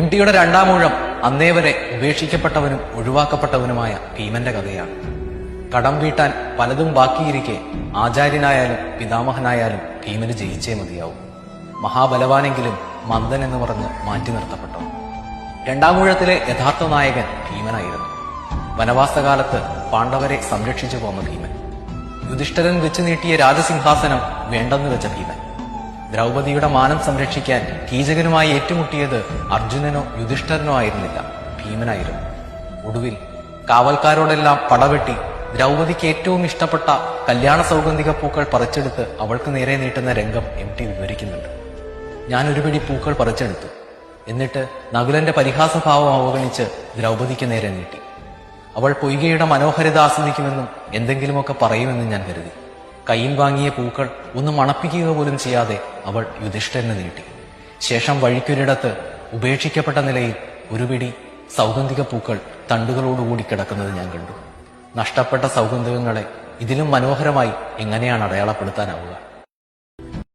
ടിയുടെ രണ്ടാം ഊഴം അന്നേ വരെ ഉപേക്ഷിക്കപ്പെട്ടവനും ഒഴിവാക്കപ്പെട്ടവനുമായ ഭീമന്റെ കഥയാണ്. കടം വീട്ടാൻ പലതും ബാക്കിയിരിക്കെ ആചാര്യനായാലും പിതാമഹനായാലും ഭീമന് ജയിച്ചേ മതിയാവും. മഹാബലവാനെങ്കിലും മന്ദൻ എന്ന് പറഞ്ഞ് മാറ്റി നിർത്തപ്പെട്ടു. രണ്ടാം ഊഴത്തിലെ യഥാർത്ഥ നായകൻ ഭീമനായിരുന്നു. വനവാസകാലത്ത് പാണ്ഡവരെ സംരക്ഷിച്ചു പോന്ന ഭീമൻ. യുധിഷ്ഠിരൻ വെച്ചു നീട്ടിയ രാജസിംഹാസനം വേണ്ടെന്ന് വെച്ച ഭീമൻ. ദ്രൗപദിയുടെ മാനം സംരക്ഷിക്കാൻ കീചകനുമായി ഏറ്റുമുട്ടിയത് അർജുനനോ യുധിഷ്ഠിരനോ ആയിരുന്നില്ല, ഭീമനായിരുന്നു. ഒടുവിൽ കാവൽക്കാരോടെല്ലാം പടവെട്ടി ദ്രൗപദിക്ക് ഏറ്റവും ഇഷ്ടപ്പെട്ട കല്യാണ സൗഗന്ധിക പൂക്കൾ പറിച്ചെടുത്ത് അവൾക്ക് നേരെ നീട്ടുന്ന രംഗം ടി വിവരിക്കുന്നുണ്ട്. ഞാൻ ഒരു പിടി പൂക്കൾ പറിച്ചെടുത്തു. എന്നിട്ട് നകുലന്റെ പരിഹാസഭാവം അവഗണിച്ച് ദ്രൗപദിക്ക് നേരെ നീട്ടി. അവൾ പൊയ്കയുടെ മനോഹരിത ആസ്വദിക്കുമെന്നും എന്തെങ്കിലുമൊക്കെ പറയുമെന്നും ഞാൻ കരുതി. കയ്യിൽ വാങ്ങിയ പൂക്കൾ ഒന്ന് മണപ്പിക്കുക പോലും ചെയ്യാതെ അവൾ യുധിഷ്ഠിരന് നീട്ടി. ശേഷം വഴിക്കൊരിടത്ത് ഉപേക്ഷിക്കപ്പെട്ട നിലയിൽ ഒരു പിടി സൗഗന്ധിക പൂക്കൾ തണ്ടുകളോടുകൂടി കിടക്കുന്നത് ഞാൻ കണ്ടു. നഷ്ടപ്പെട്ട സൗഗന്ധികങ്ങളെ ഇതിലും മനോഹരമായി എങ്ങനെയാണ് അടയാളപ്പെടുത്താനാവുക?